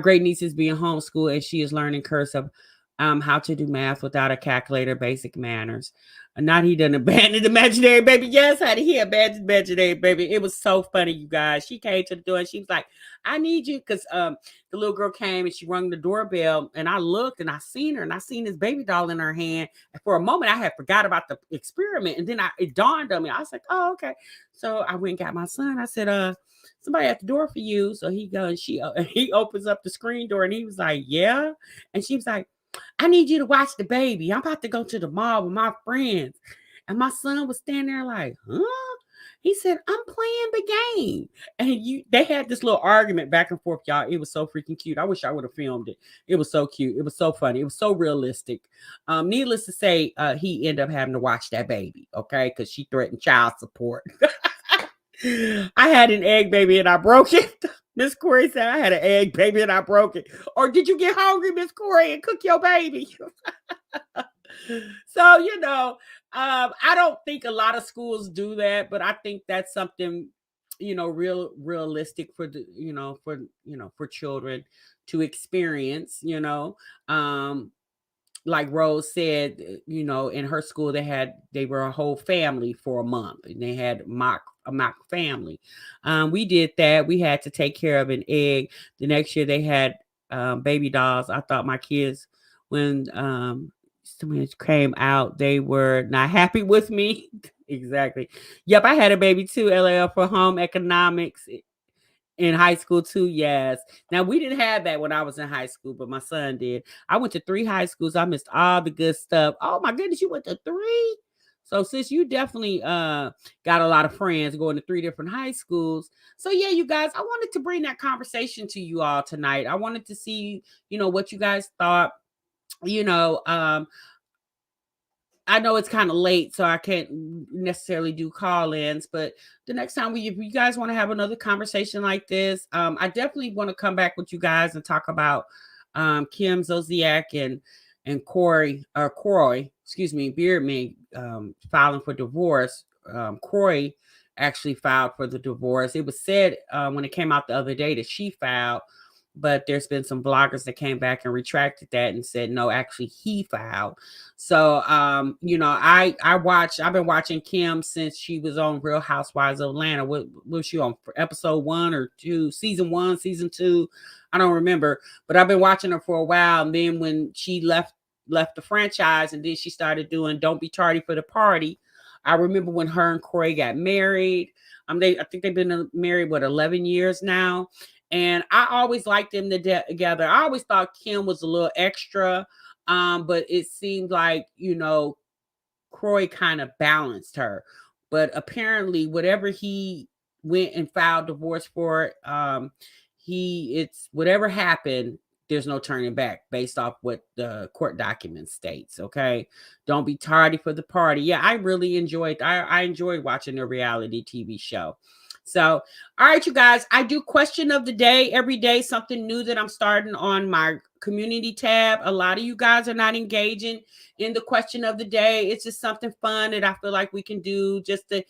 great niece is being homeschooled, and she is learning cursive, how to do math without a calculator, basic manners. Not he done abandoned imaginary baby. Yes, honey, he abandoned imaginary baby. It was so funny, you guys. She came to the door and she was like, I need you, because the little girl came and she rung the doorbell, and I looked and I seen her, and I seen this baby doll in her hand. And for a moment, I had forgot about the experiment, and then it dawned on me. I was like, oh, okay. So I went and got my son. I said, somebody at the door for you. So he goes, he opens up the screen door, and he was like, yeah. And she was like, I need you to watch the baby. I'm about to go to the mall with my friends. And my son was standing there like, huh? He said, I'm playing the game. And they had this little argument back and forth, y'all. It was so freaking cute. I wish I would have filmed it. It was so cute. It was so funny. It was so realistic. Needless to say, he ended up having to watch that baby, okay? Because she threatened child support. I had an egg baby and I broke it. Miss Corey said, I had an egg baby and I broke it. Or did you get hungry, Miss Corey, and cook your baby? So, I don't think a lot of schools do that, but I think that's something realistic for the, for children to experience, like Rose said, in her school they were a whole family for a month, and they had a mock family. We did that. We had to take care of an egg. The next year they had baby dolls. I thought my kids, when someone came out, they were not happy with me. Exactly. Yep, I had a baby too. LL for home economics in high school too. Yes. Now we didn't have that when I was in high school, but my son did. I went to 3 high schools. I missed all the good stuff. Oh my goodness, you went to 3? So sis, you definitely got a lot of friends going to 3 different high schools. So yeah, you guys, I wanted to bring that conversation to you all tonight. I wanted to see, what you guys thought. You know, I know it's kind of late, so I can't necessarily do call-ins, but the next time if you guys want to have another conversation like this, I definitely want to come back with you guys and talk about Kim Zolciak and Croy, Beardman, filing for divorce. Croy actually filed for the divorce. It was said when it came out the other day that she filed, but there's been some bloggers that came back and retracted that and said no, actually he filed. So I've been watching Kim since she was on Real Housewives of Atlanta. What was she on, for episode 1 or 2, season 1, season 2? I don't remember, but I've been watching her for a while. And then when she left the franchise, and then she started doing Don't Be Tardy for the Party. I remember when her and Corey got married. I think they've been married 11 years now. And I always liked them together. I always thought Kim was a little extra, but it seemed like, Croy kind of balanced her. But apparently, whatever he went and filed divorce for, it's whatever happened, there's no turning back based off what the court document states. Okay. Don't be tardy for the party. Yeah, I really enjoyed watching the reality TV show. So, all right, you guys, I do question of the day every day, something new that I'm starting on my community tab. A lot of you guys are not engaging in the question of the day. It's just something fun that I feel like we can do just to,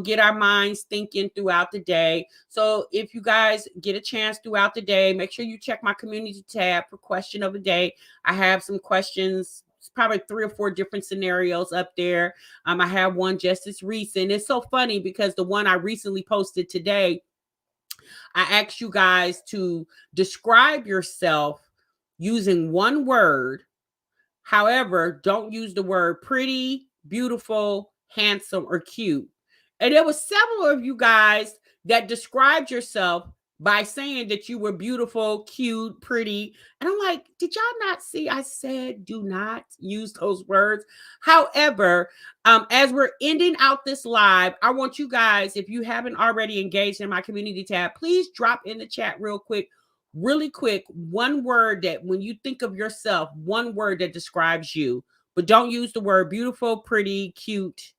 get our minds thinking throughout the day. So if you guys get a chance throughout the day, make sure you check my community tab for question of the day. I have some questions, probably 3 or 4 different scenarios up there. I have one just as recent. It's so funny because the one I recently posted today, I asked you guys to describe yourself using one word. However, don't use the word pretty, beautiful, handsome, or cute. And there was several of you guys that described yourself by saying that you were beautiful, cute, pretty. And I'm like, did y'all not see? I said, do not use those words. However, as we're ending out this live, I want you guys, if you haven't already engaged in my community tab, please drop in the chat really quick, one word that when you think of yourself, one word that describes you, but don't use the word beautiful, pretty, cute,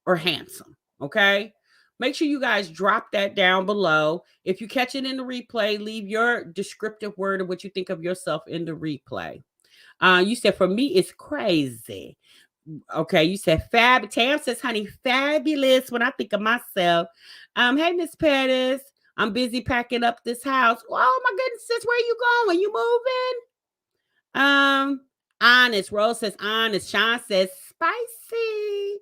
or handsome. Okay. Make sure you guys drop that down below. If you catch it in the replay, leave your descriptive word of what you think of yourself in the replay. You said, for me, it's crazy. Okay, you said fab. Tam says, honey, fabulous when I think of myself. Hey, Miss Pettis, I'm busy packing up this house. Oh my goodness, sis, where are you going? You moving? Honest. Rose says honest. Sean says spicy.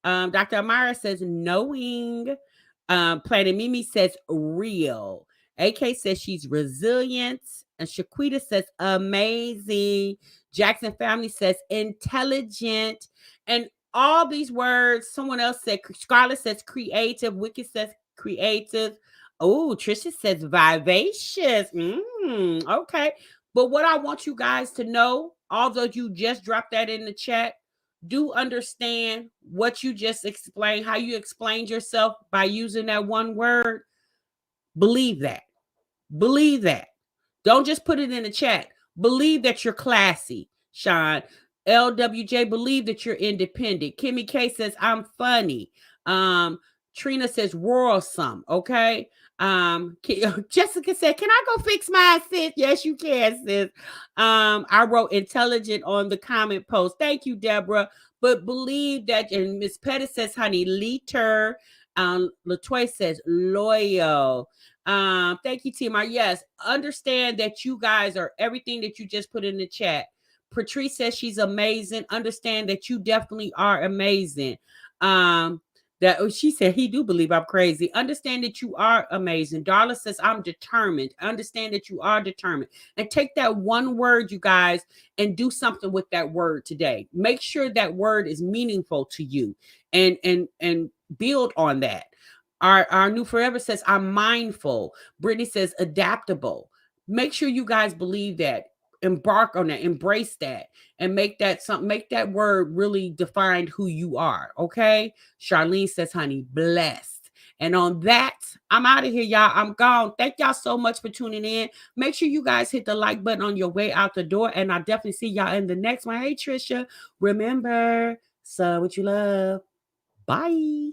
Dr. Amara says knowing. Planet Mimi says real. AK says she's resilient. And Shaquita says amazing. Jackson Family says intelligent. And all these words, someone else said, Scarlett says creative. Wicked says creative. Oh, Trisha says vivacious. Okay. But what I want you guys to know, although you just dropped that in the chat, do understand what you just explained, how you explained yourself by using that one word. Believe that. Believe that. Don't just put it in the chat. Believe that you're classy, Sean. LWJ, believe that you're independent. Kimmy K says, I'm funny. Trina says, roarsome. Okay. Jessica said, can I go fix my sis? Yes, you can, sis. I wrote intelligent on the comment post. Thank you, Deborah. But believe that, and Miss Pettis says, honey, liter. Latoya says loyal. Thank you, Tamar. Yes, understand that you guys are everything that you just put in the chat. Patrice says she's amazing. Understand that you definitely are amazing. That she said he do believe I'm crazy. Understand that you are amazing. Darla says I'm determined. Understand that you are determined. And take that one word, you guys, and do something with that word today. Make sure that word is meaningful to you, and build on that. Our new forever says I'm mindful. Brittany says adaptable. Make sure you guys believe that. Embark on that, embrace that, and make that something, make that word really define who you are. Okay. Charlene says, honey, blessed. And on that, I'm out of here, y'all. I'm gone. Thank y'all so much for tuning in. Make sure you guys hit the like button on your way out the door. And I'll definitely see y'all in the next one. Hey, Trisha, remember, so what you love. Bye.